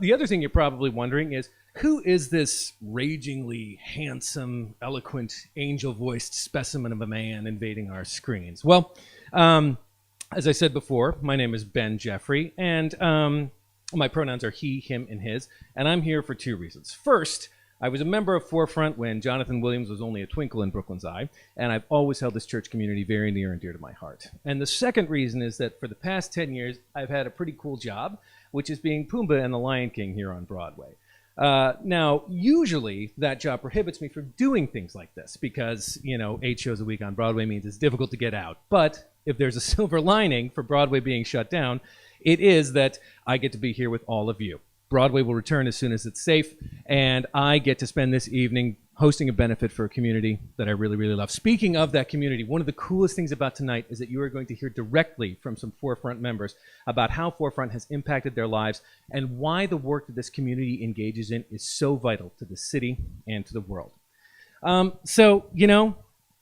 The other thing you're probably wondering is, who is this ragingly handsome, eloquent, angel-voiced specimen of a man invading our screens? Well, as I said before, my name is Ben Jeffrey, and my pronouns are he, him, and his, and I'm here for two reasons. First, I was a member of Forefront when Jonathan Williams was only a twinkle in Brooklyn's eye, and I've always held this church community very near and dear to my heart. And the second reason is that for the past 10 years, I've had a pretty cool job, which is being Pumbaa and the Lion King here on Broadway. Now, usually that job prohibits me from doing things like this because, 8 shows a week on Broadway means it's difficult to get out. But if there's a silver lining for Broadway being shut down, it is that I get to be here with all of you. Broadway will return as soon as it's safe, and I get to spend this evening hosting a benefit for a community that I really, really love. Speaking of that community, one of the coolest things about tonight is that you are going to hear directly from some Forefront members about how Forefront has impacted their lives and why the work that this community engages in is so vital to the city and to the world.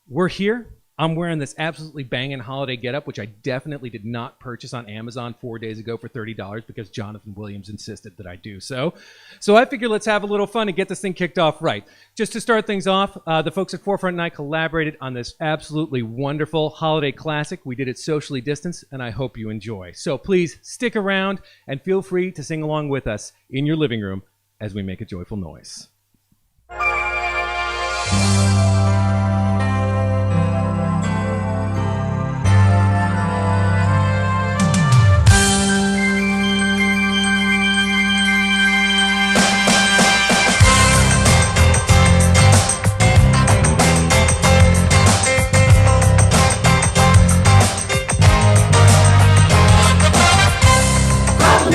We're here. I'm wearing this absolutely banging holiday getup, which I definitely did not purchase on Amazon 4 days ago for $30 because Jonathan Williams insisted that I do so. So I figured let's have a little fun and get this thing kicked off right. Just to start things off, the folks at Forefront and I collaborated on this absolutely wonderful holiday classic. We did it socially distanced, and I hope you enjoy. So please stick around and feel free to sing along with us in your living room as we make a joyful noise.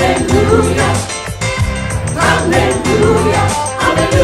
Hallelujah, hallelujah, hallelujah.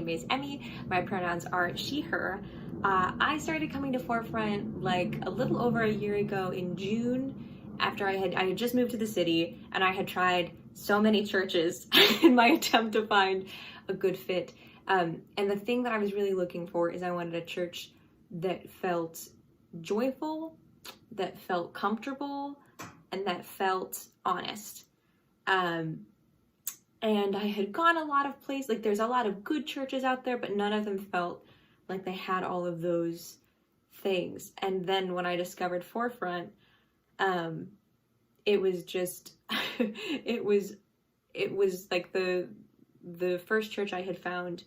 name is Emmy. My pronouns are she, her. I started coming to Forefront like a little over a year ago in June, after I had just moved to the city, and I had tried so many churches in my attempt to find a good fit. And the thing that I was really looking for is I wanted a church that felt joyful, that felt comfortable, and that felt honest. And I had gone a lot of places, like there's a lot of good churches out there, but none of them felt like they had all of those things. And then when I discovered Forefront, it was just, it was like the first church I had found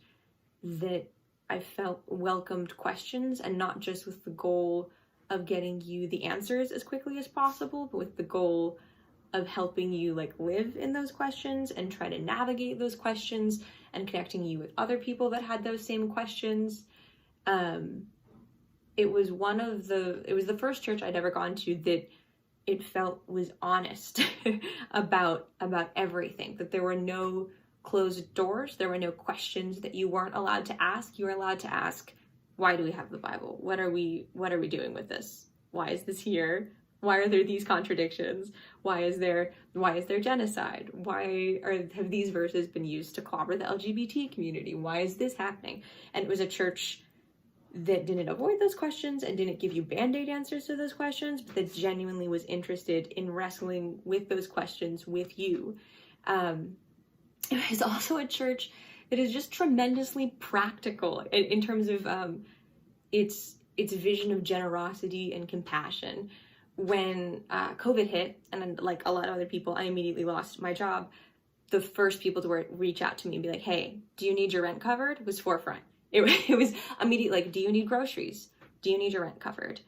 that I felt welcomed questions, and not just with the goal of getting you the answers as quickly as possible, but with the goal of helping you like live in those questions and try to navigate those questions and connecting you with other people that had those same questions. It was the first church I'd ever gone to that it felt was honest about everything, that there were no closed doors, there were no questions that you weren't allowed to ask. You were allowed to ask, why do we have the Bible? What are we doing with this? Why is this here? Why are there these contradictions? Why is there genocide? Have these verses been used to clobber the LGBT community? Why is this happening? And it was a church that didn't avoid those questions and didn't give you band-aid answers to those questions, but that genuinely was interested in wrestling with those questions with you. It was also a church that is just tremendously practical in terms of its vision of generosity and compassion. When COVID hit, and like a lot of other people, I immediately lost my job. The first people to reach out to me and be like, hey, do you need your rent covered? Was Forefront. It was immediate, like, do you need groceries? Do you need your rent covered?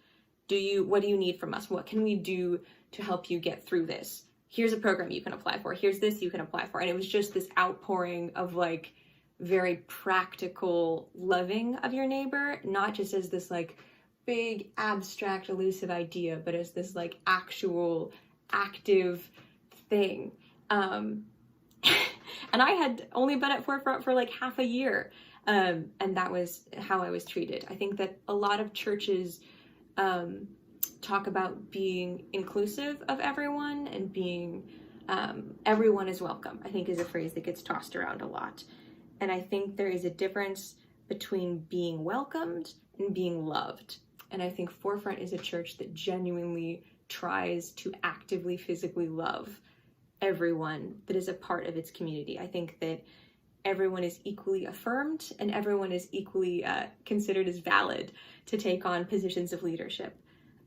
What do you need from us? What can we do to help you get through this? Here's a program you can apply for. Here's this you can apply for. And it was just this outpouring of like very practical loving of your neighbor, not just as this like big abstract elusive idea, but as this like actual active thing. And I had only been at Forefront for like half a year. And that was how I was treated. I think that a lot of churches talk about being inclusive of everyone and being everyone is welcome, I think is a phrase that gets tossed around a lot. And I think there is a difference between being welcomed and being loved. And I think Forefront is a church that genuinely tries to actively, physically love everyone that is a part of its community. I think that everyone is equally affirmed and everyone is equally considered as valid to take on positions of leadership.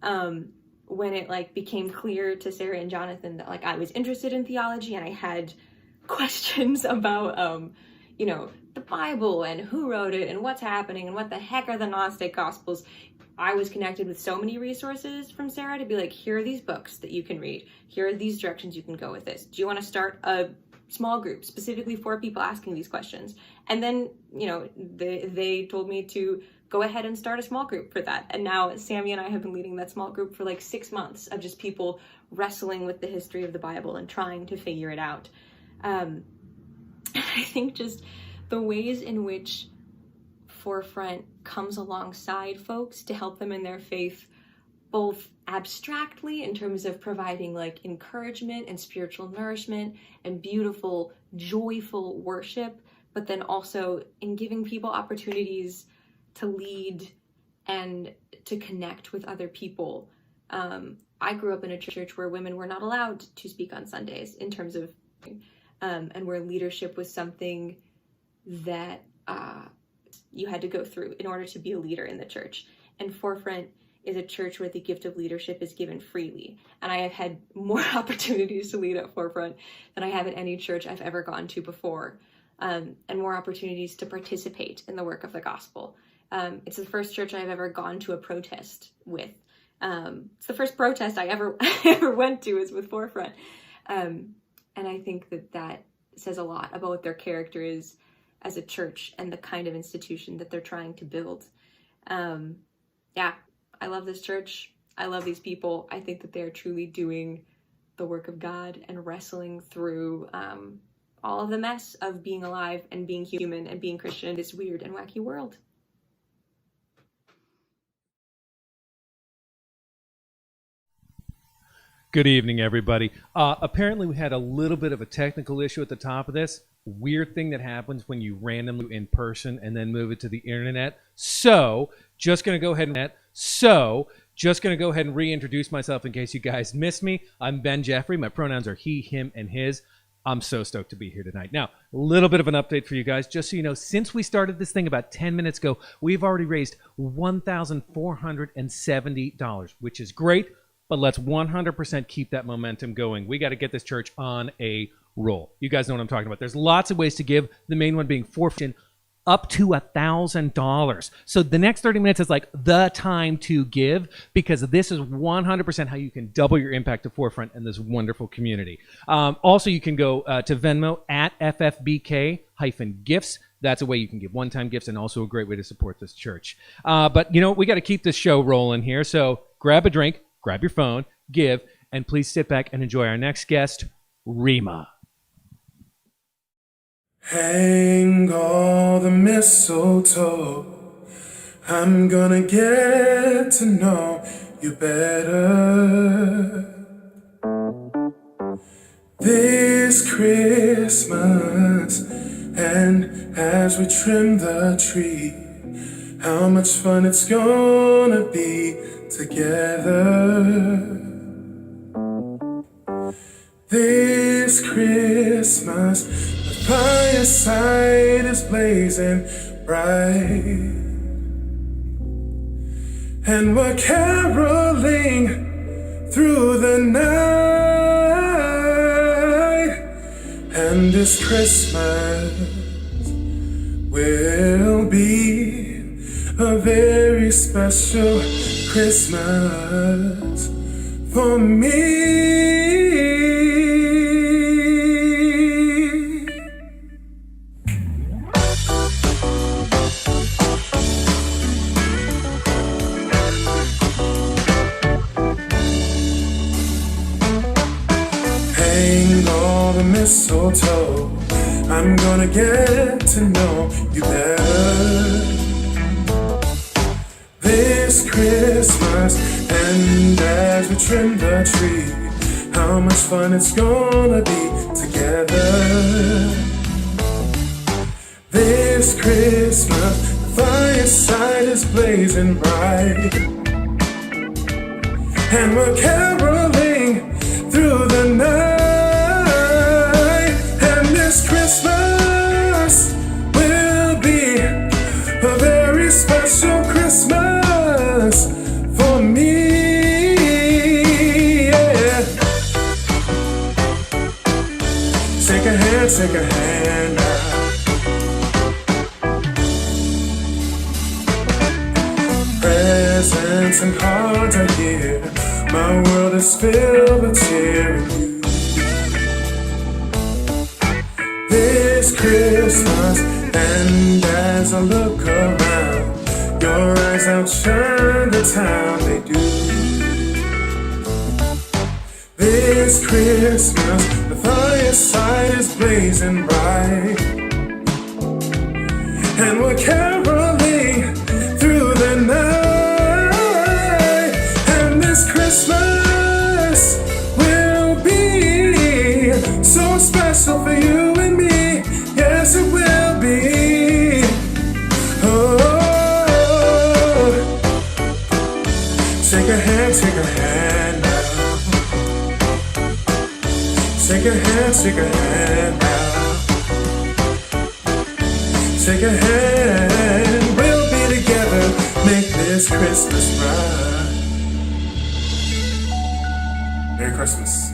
When it like became clear to Sarah and Jonathan that like I was interested in theology and I had questions about the Bible and who wrote it and what's happening and what the heck are the Gnostic Gospels, I was connected with so many resources from Sarah to be like, here are these books that you can read. Here are these directions you can go with this. Do you want to start a small group specifically for people asking these questions? And then, they told me to go ahead and start a small group for that. And now Sammy and I have been leading that small group for like 6 months of just people wrestling with the history of the Bible and trying to figure it out. I think just the ways in which Forefront comes alongside folks to help them in their faith, both abstractly in terms of providing like encouragement and spiritual nourishment and beautiful, joyful worship, but then also in giving people opportunities to lead and to connect with other people. I grew up in a church where women were not allowed to speak on Sundays in terms of, and where leadership was something that you had to go through in order to be a leader in the church. And Forefront is a church where the gift of leadership is given freely. And I have had more opportunities to lead at Forefront than I have at any church I've ever gone to before, and more opportunities to participate in the work of the gospel. It's the first church I've ever gone to a protest with. It's the first protest I ever went to is with Forefront. And I think that says a lot about what their character is as a church and the kind of institution that they're trying to build. I love this church. I love these people. I think that they're truly doing the work of God and wrestling through all of the mess of being alive and being human and being Christian in this weird and wacky world. Good evening, everybody. Apparently, we had a little bit of a technical issue at the top of this. Weird thing that happens when you randomly in person and then move it to the internet. So, just going to go ahead and reintroduce myself in case you guys missed me. I'm Ben Jeffrey. My pronouns are he, him, and his. I'm so stoked to be here tonight. Now, a little bit of an update for you guys. Just so you know, since we started this thing about 10 minutes ago, we've already raised $1,470, which is great, but let's 100% keep that momentum going. We got to get this church on a roll. You guys know what I'm talking about. There's lots of ways to give, the main one being forfeit up to $1,000. So the next 30 minutes is like the time to give, because this is 100% how you can double your impact to Forefront in this wonderful community. Also, you can go to Venmo at FFBK-gifts. That's a way you can give one-time gifts and also a great way to support this church. But, you know, we got to keep this show rolling here. So grab a drink, grab your phone, give, and please sit back and enjoy our next guest, Rima. Hang all the mistletoe, I'm gonna get to know you better this Christmas. And as we trim the tree, how much fun it's gonna be together this Christmas. The fireside is blazing bright, and we're caroling through the night. And this Christmas will be a very special Christmas for me. Hang all the mistletoe, I'm gonna get to know you better this Christmas. And as we trim the tree, how much fun it's gonna be together this Christmas. The fireside is blazing bright, and we're caroling through the night. And this Christmas will be a very special Christmas for me. Yeah. Take a hand now. Presents and cards are here. My world is filled with cheer and you. This Christmas, and as I look around, your eyes outshine the town, they do. This Christmas, the fireside is blazing bright, and we're caroling through the night. And this Christmas will be so special for you and me. Yes, it will be. Oh, take a hand now. Take a hand now. Take a hand, we'll be together, make this Christmas bright. Merry Christmas.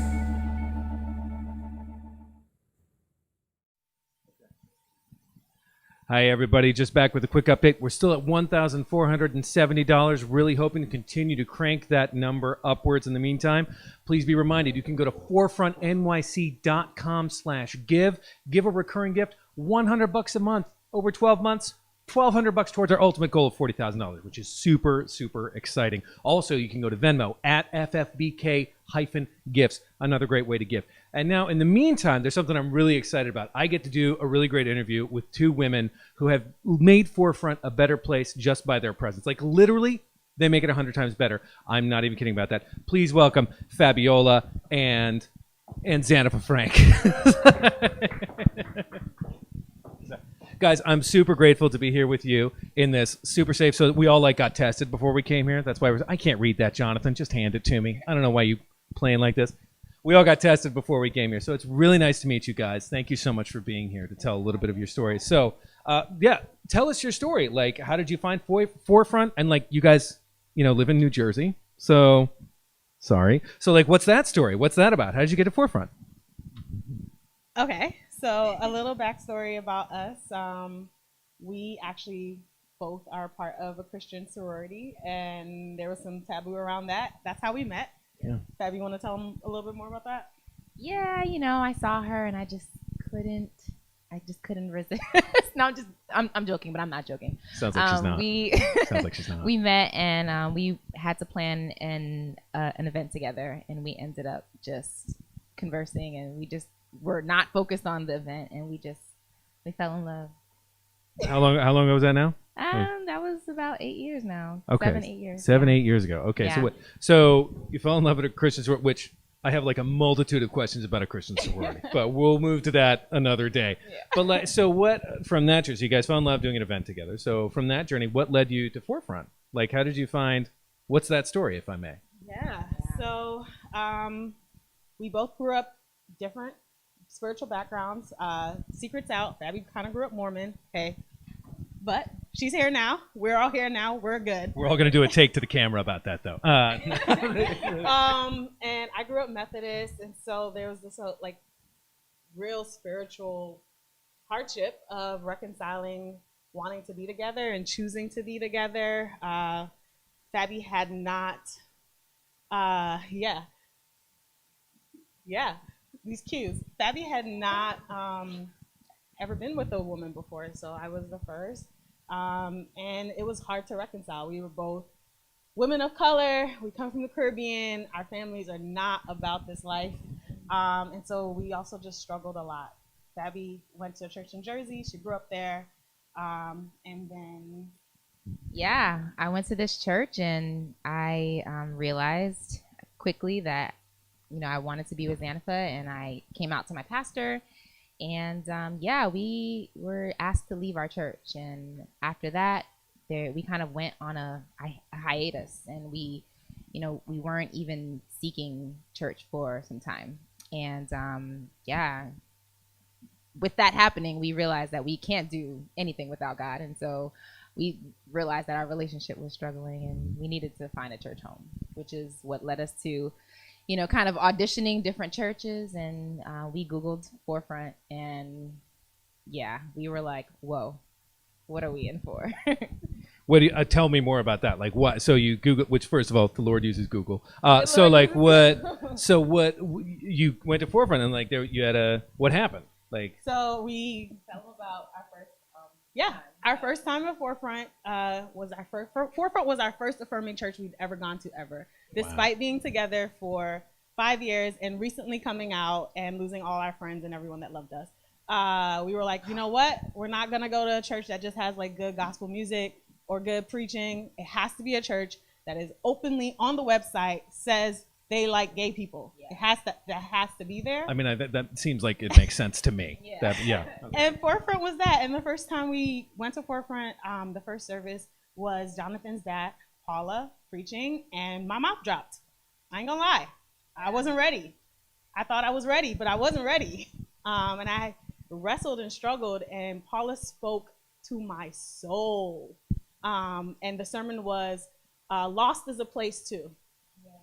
Hi, everybody. Just back with a quick update. We're still at $1,470. Really hoping to continue to crank that number upwards in the meantime. Please be reminded, you can go to forefrontnyc.com/give. Give a recurring gift, $100 a month over 12 months. $1,200 towards our ultimate goal of $40,000, which is super, super exciting. Also, you can go to Venmo at FFBK-gifts, another great way to give. And now, in the meantime, there's something I'm really excited about. I get to do a really great interview with two women who have made Forefront a better place just by their presence. Like, literally, they make it 100 times better. I'm not even kidding about that. Please welcome Fabiola and Xanapa Frank. Guys, I'm super grateful to be here with you in this super safe. So we all got tested before we came here. That's why I can't read that, Jonathan. Just hand it to me. I don't know why you playing like this. We all got tested before we came here. So it's really nice to meet you guys. Thank you so much for being here to tell a little bit of your story. So tell us your story. Like, how did you find Forefront? And you guys, live in New Jersey. So sorry. So what's that story? What's that about? How did you get to Forefront? Okay. So a little backstory about us. We actually both are part of a Christian sorority, and there was some taboo around that. That's how we met. Yeah. Fab, you want to tell them a little bit more about that? Yeah, I saw her and I just couldn't resist. No, I'm joking, but I'm not joking. Sounds like she's not. Sounds like she's not. We met and we had to plan an event together, and we ended up just conversing, and we just were not focused on the event, and we fell in love. How long ago was that now? That was about 8 years now. Okay. 7, 8 years. 7, 8 years ago. Okay. Yeah. So you fell in love with a Christian sorority, which I have a multitude of questions about a Christian sorority, but we'll move to that another day. Yeah. But so what from that journey? So you guys fell in love doing an event together. So from that journey, what led you to Forefront? How did you find? What's that story, if I may? Yeah. So we both grew up different spiritual backgrounds. Secrets out. Fabby kind of grew up Mormon. Hey, but she's here now. We're all here now. We're good. We're all going to do a take to the camera about that, though. And I grew up Methodist, and so there was this real spiritual hardship of reconciling wanting to be together and choosing to be together. Fabby had not, these cues. Fabby had not ever been with a woman before, so I was the first. And it was hard to reconcile. We were both women of color. We come from the Caribbean. Our families are not about this life. And so we also just struggled a lot. Fabby went to a church in Jersey. She grew up there. And then... Yeah, I went to this church, and I realized quickly that I wanted to be with Xanapa, and I came out to my pastor, and we were asked to leave our church. And after that, we kind of went on a hiatus, and we weren't even seeking church for some time. And with that happening, we realized that we can't do anything without God, and so we realized that our relationship was struggling, and we needed to find a church home, which is what led us to kind of auditioning different churches, and we Googled Forefront, and we were like, whoa, what are we in for? What do you, tell me more about that. What? So you Google, which first of all, the Lord uses Google. What? So what? You went to Forefront, and you had what happened? So we tell about our first. Our first time at Forefront was our first. Forefront was our first affirming church we'd ever gone to ever, despite being together for 5 years and recently coming out and losing all our friends and everyone that loved us. We were like, you know what? We're not gonna go to a church that just has good gospel music or good preaching. It has to be a church that is openly on the website says they like gay people. Yeah. That has to be there. I mean, that seems like it makes sense to me. Yeah. Okay. And Forefront was that. And the first time we went to Forefront, the first service was Jonathan's dad, Paula, preaching, and my mouth dropped. I ain't gonna lie. I wasn't ready. I thought I was ready, but I wasn't ready. And I wrestled and struggled, and Paula spoke to my soul. And the sermon was, Lost is a Place Too.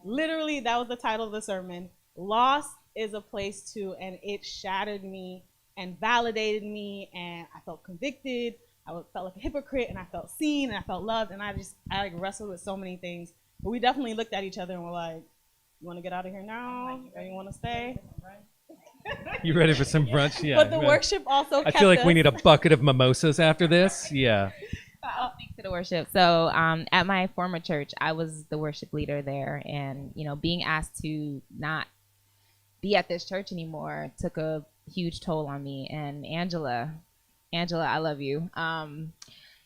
Literally, that was the title of the sermon. Lost is a place too, and it shattered me and validated me, and I felt convicted. I felt like a hypocrite, and I felt seen, and I felt loved, and I wrestled with so many things. But we definitely looked at each other and were like, "You want to get out of here now, or you want to stay?" You ready for some brunch? Yeah. But the worship also I kept feel like us. we need a bucket of mimosas after this. Yeah. I'll speak to the worship. So at my former church, I was the worship leader there, and being asked to not be at this church anymore took a huge toll on me. And Angela, I love you.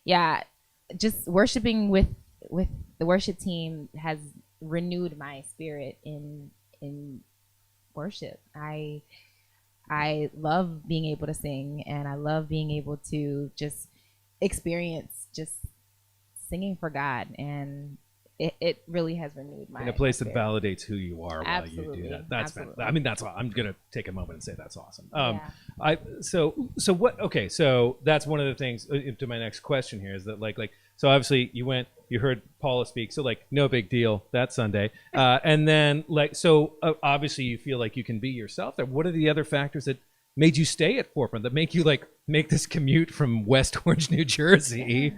Yeah, just worshiping with the worship team has renewed my spirit in worship. I love being able to sing, and I love being able to just experience just singing for God, and it really has renewed my. In a place that spirit. validates who you are while you Absolutely. do that. That's Absolutely. I mean, that's all. I'm gonna take a moment and say that's awesome. Yeah. So what? Okay, so that's one of the things. To my next question here is that like so obviously you heard Paula speak, so like no big deal that Sunday, and then obviously you feel like you can be yourself there. What are the other factors that made you stay at Forefront, that make you make this commute from West Orange, New Jersey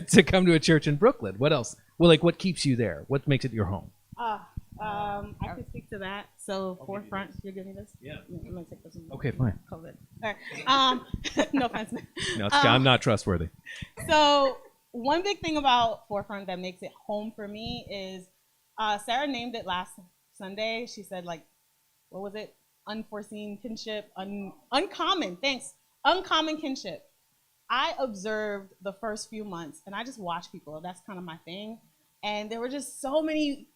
to come to a church in Brooklyn? What else? Well, what keeps you there? What makes it your home? I can speak to that. So Forefront, you're giving this? Yeah. I'm gonna take this one. Okay, fine. COVID. All right. No offense. No, I'm not trustworthy. So one big thing about Forefront that makes it home for me is Sarah named it last Sunday. She said what was it? Unforeseen kinship, uncommon. Thanks. Uncommon kinship. I observed the first few months, and I just watch people. That's kind of my thing. And there were just so many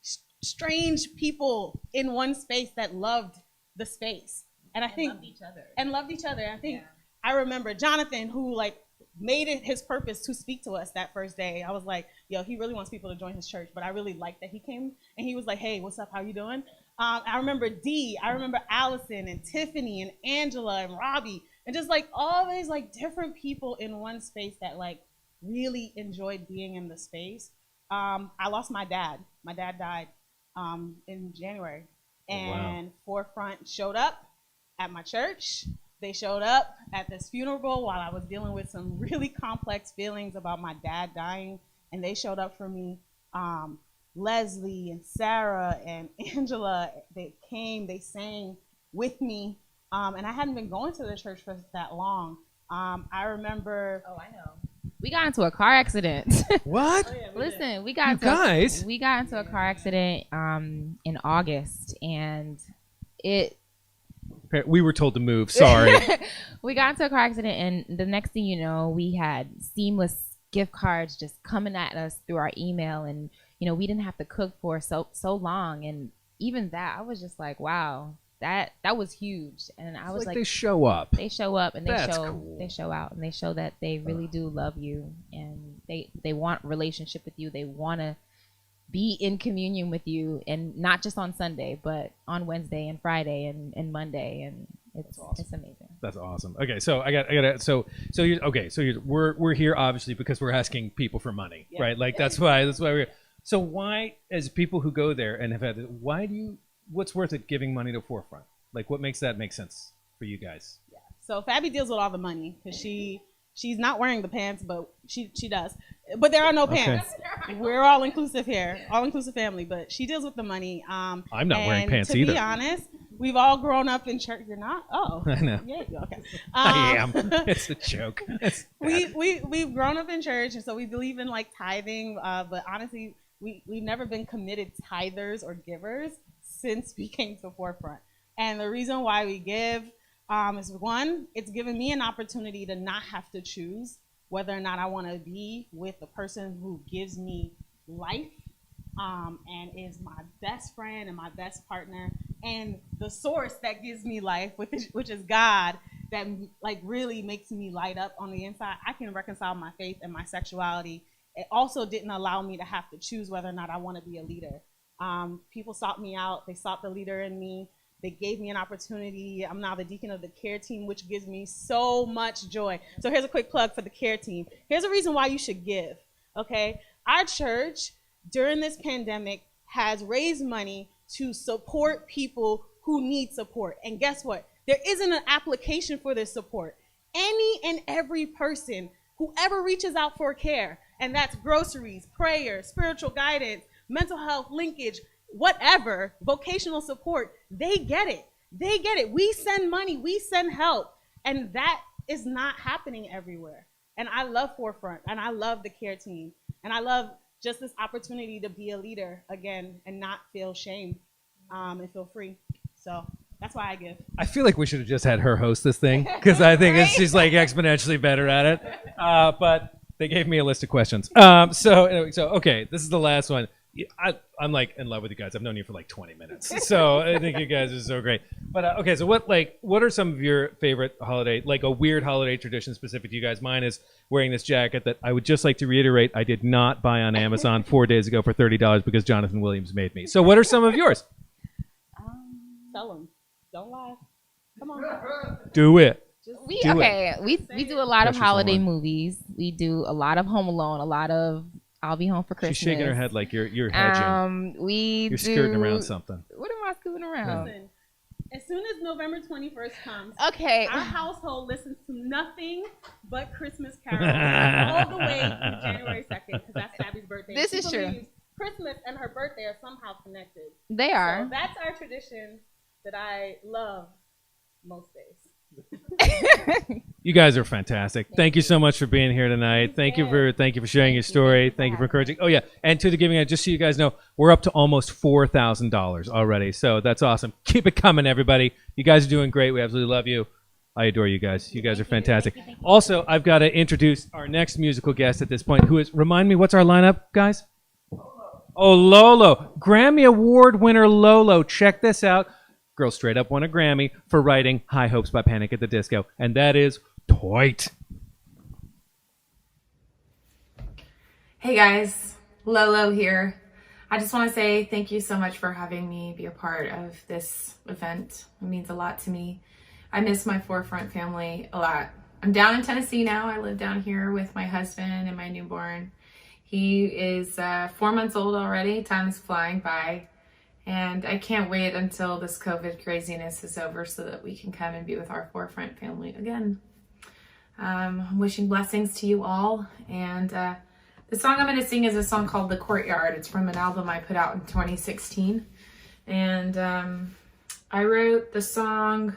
strange people in one space that loved the space. And I think loved each other. I think I remember Jonathan, who made it his purpose to speak to us that first day. I was like, yo, he really wants people to join his church, but I really liked that he came and he was like, hey, what's up? How you doing? I remember Dee, I remember Allison and Tiffany and Angela and Robbie, and just all these different people in one space that really enjoyed being in the space. I lost my dad. My dad died in January, and Forefront showed up at my church. They showed up at this funeral while I was dealing with some really complex feelings about my dad dying, and they showed up for me. Leslie and Sarah and Angela, they came, they sang with me, and I hadn't been going to the church for that long. I remember. Oh, I know. We got into a car accident. What? Oh, yeah, Listen, we got into a car accident in August, and we were told to move. Sorry. We got into a car accident, and the next thing you know, we had seamless gift cards just coming at us through our email, and we didn't have to cook for so long, and even that, I was just like, wow, that was huge. And I was like, they show up and they That's show cool. They show out, and they show that they really do love you, and they want relationship with you. They want to be in communion with you, and not just on Sunday, but on Wednesday and Friday and Monday, and it's awesome. It's amazing. That's awesome. Okay, so I got we're here obviously because we're asking people for money, right? That's why we're. So why, as people who go there and have had it, what's worth it giving money to Forefront? What makes that make sense for you guys? Yeah. So Fabi deals with all the money because she's not wearing the pants, but she does. But there are no pants. Okay. We're all inclusive here, all inclusive family. But she deals with the money. I'm not wearing pants either. To be honest, we've all grown up in church. You're not? Oh, I know. Yeah, okay. I am. It's a joke. We've grown up in church, and so we believe in tithing. But honestly, we've never been committed tithers or givers since we came to Forefront. And the reason why we give is, one, it's given me an opportunity to not have to choose whether or not I want to be with the person who gives me life and is my best friend and my best partner, and the source that gives me life, which is God, that really makes me light up on the inside. I can reconcile my faith and my sexuality. It also didn't allow me to have to choose whether or not I want to be a leader. People sought me out. They sought the leader in me. They gave me an opportunity. I'm now the deacon of the care team, which gives me so much joy. So here's a quick plug for the care team. Here's a reason why you should give, okay? Our church, during this pandemic, has raised money to support people who need support. And guess what? There isn't an application for this support. Any and every person, whoever reaches out for care, and that's groceries, prayer, spiritual guidance, mental health linkage, whatever, vocational support, they get it. They get it. We send money, we send help, and that is not happening everywhere. And I love Forefront, and I love the care team, and I love just this opportunity to be a leader again and not feel shame and feel free. So that's why I give. I feel like we should have just had her host this thing because I think she's like exponentially better at it. But they gave me a list of questions. So okay, this is the last one. I'm like in love with you guys. I've known you for like 20 minutes, so I think you guys are so great. But okay, so what are some of your favorite holiday, like a weird holiday tradition specific to you guys? Mine is wearing this jacket that I would just like to reiterate I did not buy on Amazon 4 days ago for $30 because Jonathan Williams made me. So what are some of yours? Tell them. Don't lie. Come on. Do it. We do a lot of holiday movies. We do a lot of Home Alone, a lot of I'll Be Home for Christmas. She's shaking her head like you're hedging. You're skirting around something. What am I skirting around? Listen, as soon as November 21st comes, okay, our household listens to nothing but Christmas carols all the way through January 2nd because that's Sabby's birthday. This is true. Christmas and her birthday are somehow connected. They are. So that's our tradition that I love most days. You guys are fantastic. Thank you so much for being here tonight. Thank you for sharing your story. Thank you for encouraging. Oh yeah, and to the giving, just so you guys know, we're up to almost $4,000 already. So that's awesome. Keep it coming, everybody. You guys are doing great. We absolutely love you. I adore you guys. You guys are fantastic. Also, I've got to introduce our next musical guest at this point, who is, remind me, what's our lineup, guys? Oh, LOLO. Grammy Award winner LOLO. Check this out. Girl straight up won a Grammy for writing High Hopes by Panic at the Disco. And that is tight. Hey guys, LOLO here. I just want to say thank you so much for having me be a part of this event. It means a lot to me. I miss my Forefront family a lot. I'm down in Tennessee now. I live down here with my husband and my newborn. He is 4 months old already. Time is flying by. And I can't wait until this COVID craziness is over so that we can come and be with our Forefront family again. I'm wishing blessings to you all. And the song I'm going to sing is a song called The Courtyard. It's from an album I put out in 2016. And I wrote the song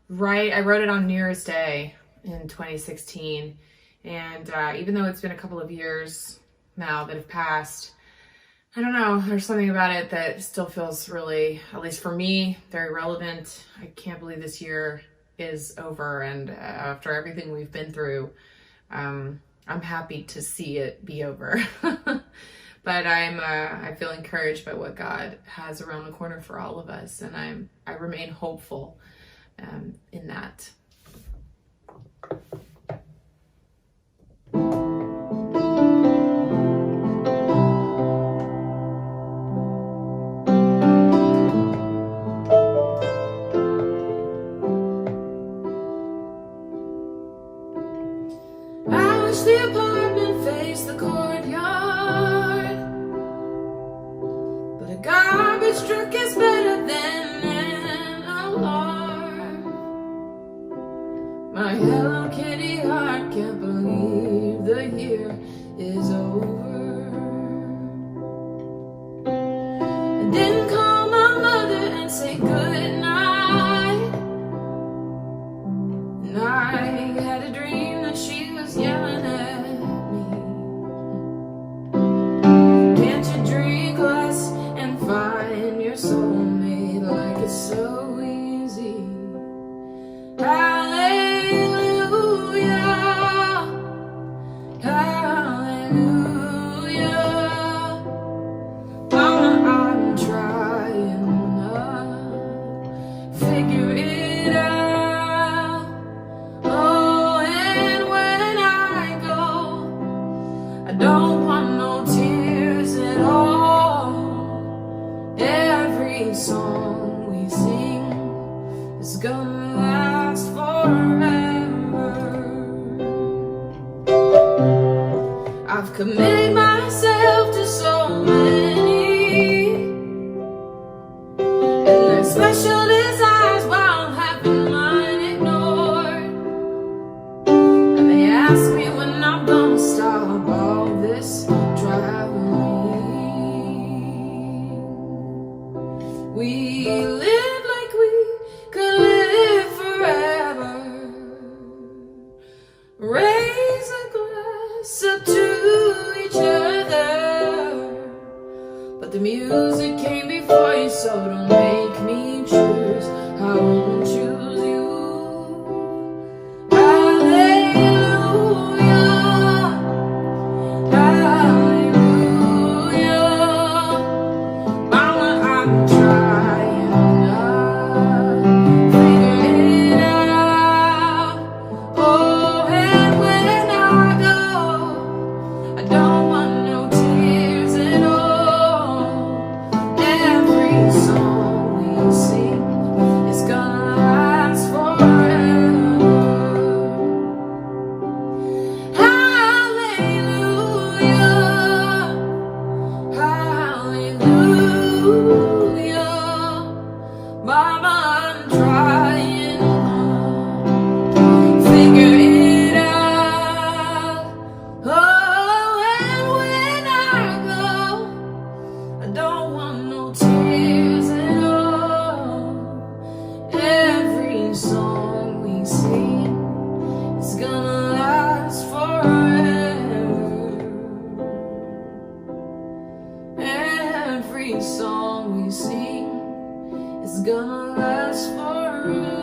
I wrote it on New Year's Day in 2016. And even though it's been a couple of years now that have passed, I don't know, there's something about it that still feels really, at least for me, very relevant. I can't believe this year is over, and after everything we've been through, I'm happy to see it be over. But I feel encouraged by what God has around the corner for all of us, and I remain hopeful in that. The apartment faced the courtyard, but a garbage truck is better than an alarm. My Hello Kitty heart can't believe the year is over. I didn't call my mother and say good night, and I had a dream that she was yelling at me. Can't you drink less and find your soulmate like it's so easy? Hallelujah, hallelujah. Mama, I'm trying to figure it out. Oh, and when I go, I don't want no tears at all. Every song we sing is gonna last forever. I've committed myself to so many, and there's special desires while having mine ignored. And they ask me when I'm gonna stop all this traveling. We live like we so don't make me choose. I won't choose you. Hallelujah, hallelujah. Mama, I'm trying now, figuring it out. Oh, and when I go, I don't want no tears at all. Every song we sing is gonna last forever. Hallelujah, hallelujah. Mama, I'm trying to figure it out. Oh, and when I go, I don't want no tears at all. Every song we sing is gonna last forever. Every song we sing is gonna last forever.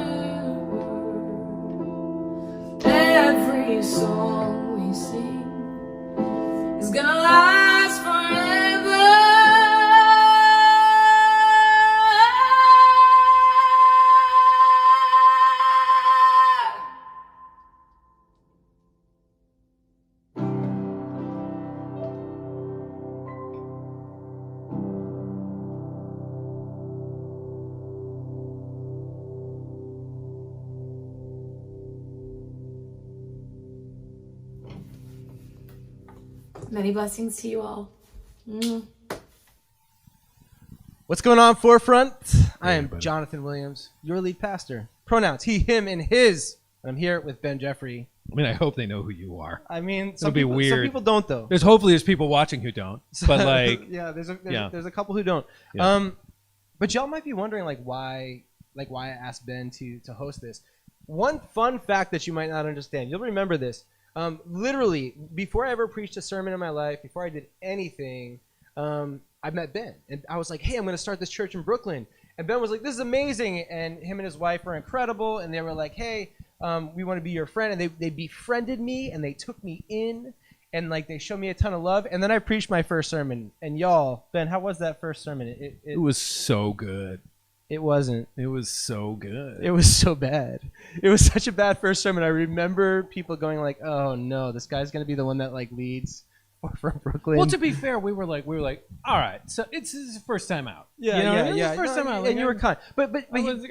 Every song we sing is gonna last forever. Many blessings to you all. What's going on, Forefront? I Hey, am buddy. Jonathan Williams, your lead pastor. Pronouns he, him, and his. I'm here with Ben Jeffrey. I mean, I hope they know who you are. I mean, It'll be some weird. people don't, though. Hopefully there's people watching who don't. But like, yeah, there's Yeah. a couple who don't. Yeah. But y'all might be wondering why I asked Ben to host this. One fun fact that you might not understand. You'll remember this. Literally, before I ever preached a sermon in my life, before I did anything, I met Ben, and I was like, "Hey, I'm going to start this church in Brooklyn." And Ben was like, "This is amazing," and him and his wife were incredible, and they were like, "Hey, we want to be your friend," and they befriended me, and they took me in, and like they showed me a ton of love, and then I preached my first sermon. And y'all, Ben, how was that first sermon? it was so good. It wasn't. It was so good. It was so bad. It was such a bad first sermon. I remember people going like, "Oh no, this guy's gonna be the one that like leads from Brooklyn." Well, to be fair, we were like, all right, so it's his first time out. yeah, you know what I yeah, mean? yeah. It's his first No, time out. and you were kind. But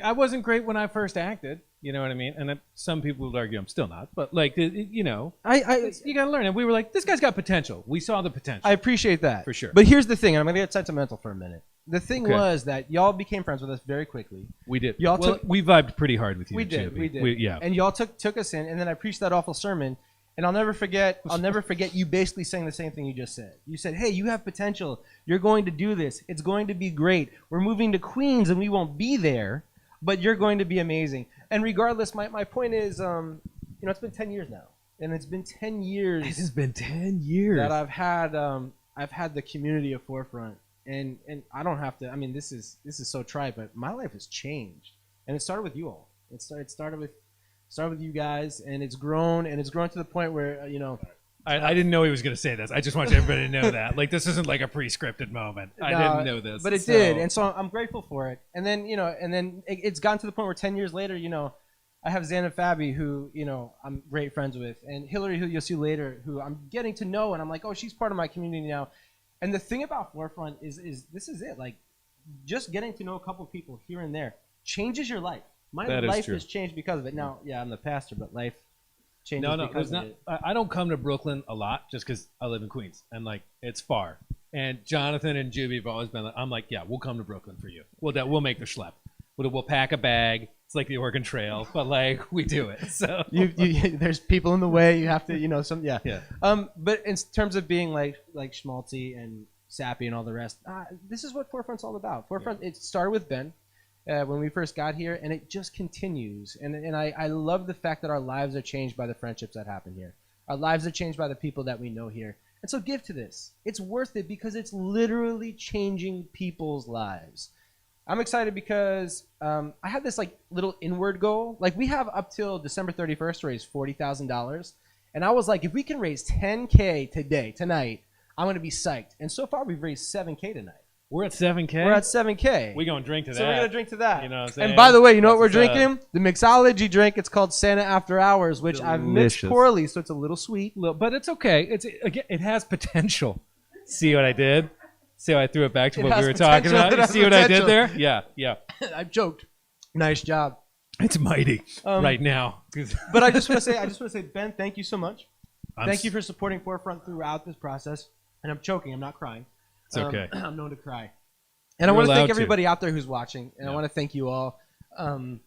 I wasn't great when I first acted. You know what I mean? And some people would argue I'm still not. But like, you know, you got to learn. And we were like, this guy's got potential. We saw the potential. I appreciate that For sure. But here's the thing, and I'm gonna get sentimental for a minute. The thing Okay. was that y'all became friends with us very quickly. We did. Y'all Well, took- we vibed pretty hard with you. We did, Chippy. we did. Yeah. And y'all took us in, and then I preached that awful sermon. And I'll never forget you basically saying the same thing you just said. You said, "Hey, you have potential. You're going to do this. It's going to be great. We're moving to Queens and we won't be there, but you're going to be amazing." And regardless, my point is, it's been 10 years now. And it's been 10 years It has been 10 years. that I've had the community of Forefront. And I don't have to, I mean, this is so trite, but my life has changed. And it started with you all. It started with you guys, and it's grown to the point where I didn't know he was going to say this. I just want everybody to know that. Like, this isn't like a pre-scripted moment. I didn't know this. But it did, and so I'm grateful for it. And then it's gotten to the point where 10 years later, I have Zan and Fabi, who I'm great friends with, and Hillary, who you'll see later, who I'm getting to know, and I'm like, oh, she's part of my community now. And the thing about Forefront is this is it. Like, just getting to know a couple people here and there changes your life. My That is life true. has changed because of it. Now, yeah, I'm the pastor, but life changes No, because there's of not. it. I don't come to Brooklyn a lot just because I live in Queens and like it's far. And Jonathan and Juby have always been like, I'm like, yeah, we'll come to Brooklyn for you. We'll make the schlep. We'll pack a bag. It's like the Oregon Trail, but like we do it. So There's people in the way. You have to, Yeah. But in terms of being like schmaltzy and sappy and all the rest, this is what Forefront's all about. Forefront. It started with Ben when we first got here, and it just continues. And I love the fact that our lives are changed by the friendships that happen here. Our lives are changed by the people that we know here. And so give to this. It's worth it because it's literally changing people's lives. I'm excited because I had this like little inward goal. Like we have up till December 31st to raise $40,000. And I was like, if we can raise 10K tonight, I'm going to be psyched. And so far we've raised 7K tonight. We're at 7K? We're at 7K. We're going to drink to that. So we're going to drink to that. You know what I'm saying? And by the way, you know what we're drinking? The mixology drink. It's called Santa After Hours, which I've mixed poorly, so it's a little sweet. But it's okay. It has potential. See what I did? See how I threw it back to what we were talking about? You see what I did there? Yeah. I joked. Nice job. It's mighty right now. But I just want to say, Ben, thank you so much. Thank you for supporting Forefront throughout this process. And I'm choking. I'm not crying. It's okay. I'm known to cry. And I want to thank everybody out there who's watching. And I want to thank you all. I want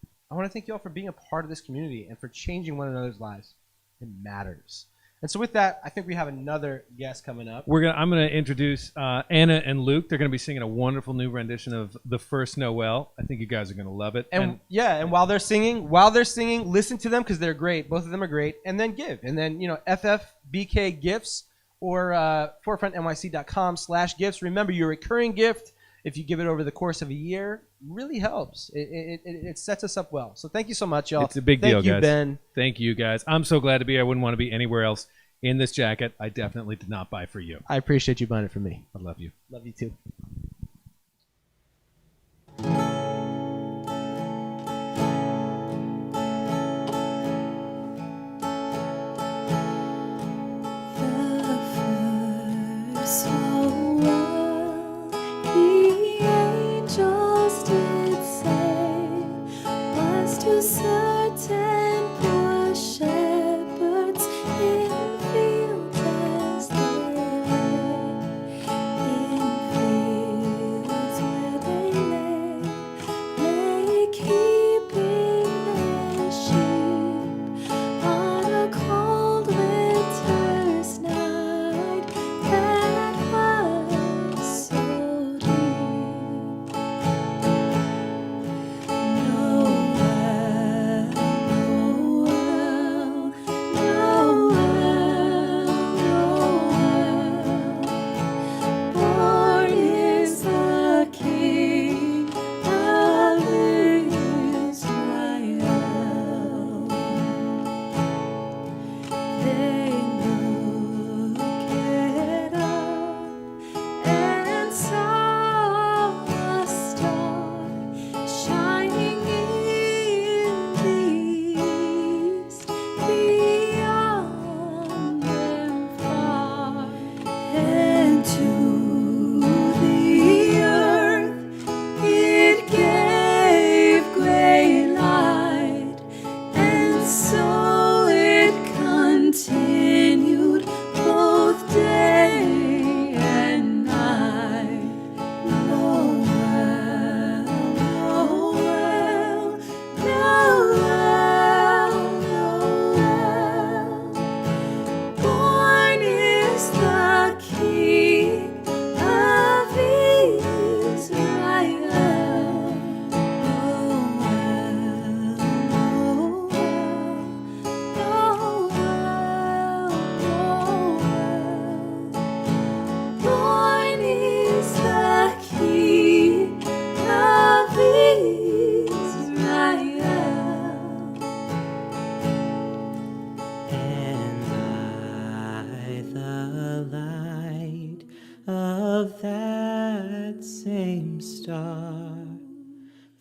to thank you all for being a part of this community and for changing one another's lives. It matters. And so with that, I think we have another guest coming up. I'm gonna introduce Anna and Luke. They're gonna be singing a wonderful new rendition of The First Noel. I think you guys are gonna love it. And while they're singing, listen to them because they're great. Both of them are great. And then give. And then FFBK Gifts or forefrontnyc.com/gifts. Remember, your recurring gift, if you give it over the course of a year, really helps. It sets us up well. So thank you so much, y'all. It's a big deal, guys. Thank you, Ben. Thank you, guys. I'm so glad to be here. I wouldn't want to be anywhere else in this jacket. I definitely did not buy for you. I appreciate you buying it for me. I love you. Love you too.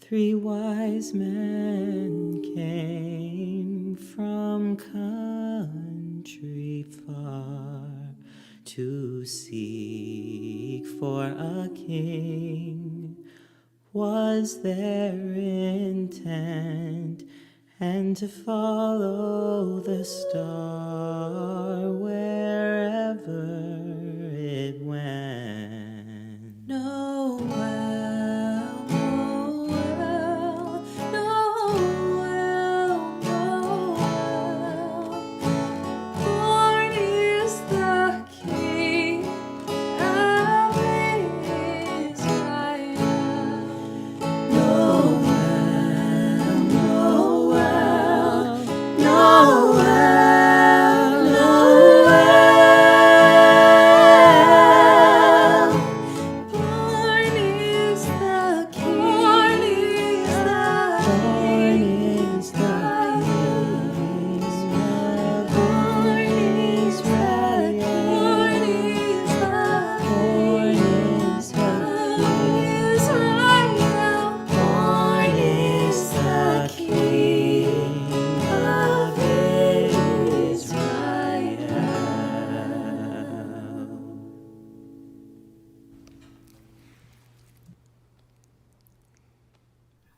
Three wise men came from country far to seek for a king. Was their intent, and to follow the star wherever it went. Noel.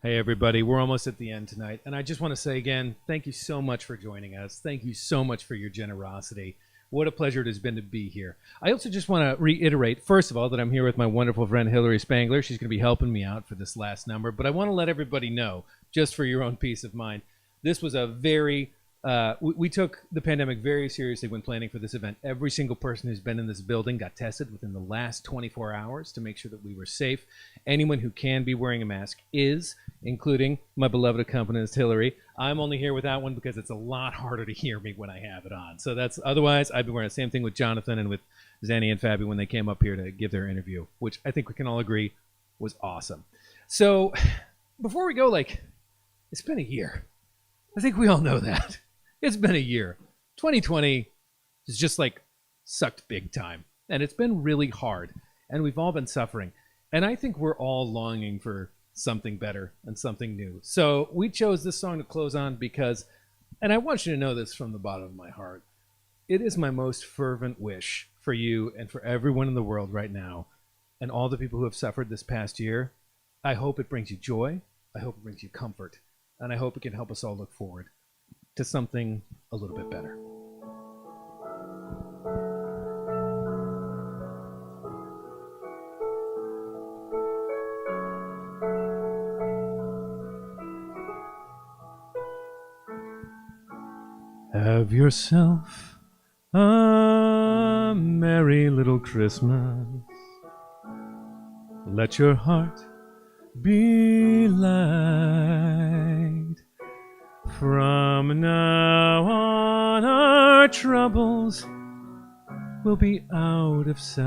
Hey, everybody. We're almost at the end tonight. And I just want to say again, thank you so much for joining us. Thank you so much for your generosity. What a pleasure it has been to be here. I also just want to reiterate, first of all, that I'm here with my wonderful friend Hillary Spangler. She's going to be helping me out for this last number. But I want to let everybody know, just for your own peace of mind, this was a very... we took the pandemic very seriously when planning for this event. Every single person who's been in this building got tested within the last 24 hours to make sure that we were safe. Anyone who can be wearing a mask is, including my beloved accompanist Hillary. I'm only here without one because it's a lot harder to hear me when I have it on. So that's, otherwise I've been wearing the same thing with Jonathan and with Zanny and Fabi when they came up here to give their interview, which I think we can all agree was awesome. So before we go, it's been a year. I think we all know that. It's been a year. 2020 is just sucked big time. And it's been really hard. And we've all been suffering. And I think we're all longing for something better and something new. So we chose this song to close on because, and I want you to know this from the bottom of my heart, it is my most fervent wish for you and for everyone in the world right now and all the people who have suffered this past year. I hope it brings you joy. I hope it brings you comfort. And I hope it can help us all look forward to something a little bit better. Have yourself a merry little Christmas. Let your heart be light. From now on, our troubles will be out of sight.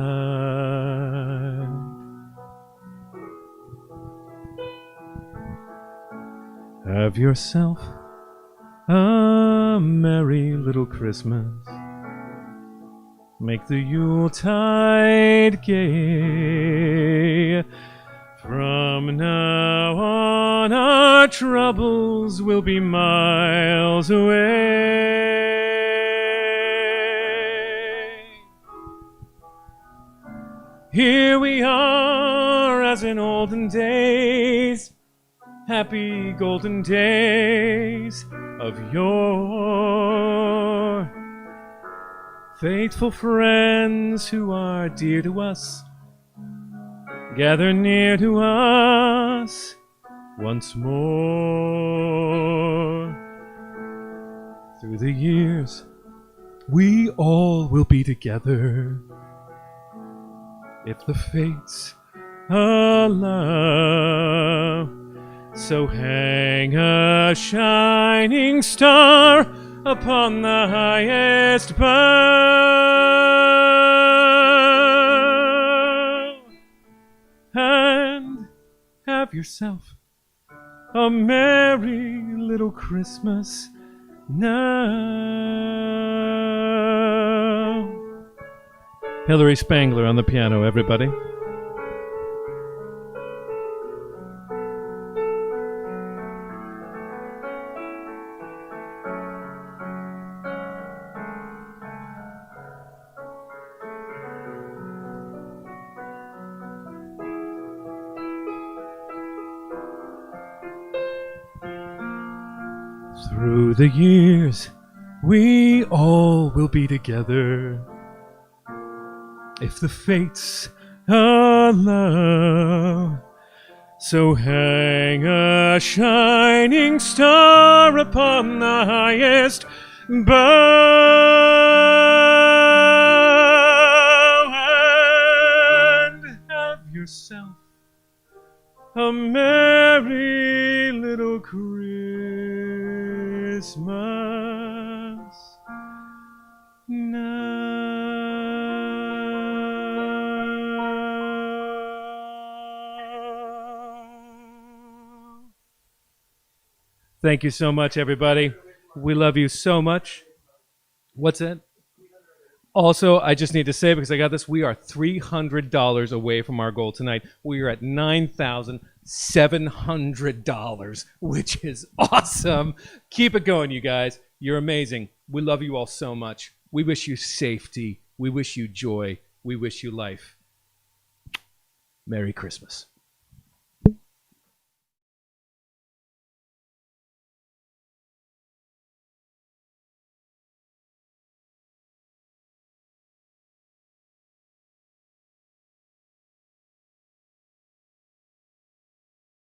Have yourself a merry little Christmas. Make the Yuletide gay. From now on, our troubles will be miles away. Here we are as in olden days, happy golden days of yore. Faithful friends who are dear to us, gather near to us once more. Through the years, we all will be together if the fates allow. So hang a shining star upon the highest bough, and have yourself a merry little Christmas now. Hillary Spangler on the piano, everybody. Through the years, we all will be together if the fates allow. So hang a shining star upon the highest bough, and have yourself a merry little Christmas now. Thank you so much, everybody. We love you so much. What's it? Also, I just need to say, because I got this, we are $300 away from our goal tonight. We are at $9,700, which is awesome. Keep it going, you guys. You're amazing. We love you all so much. We wish you safety. We wish you joy. We wish you life. Merry Christmas.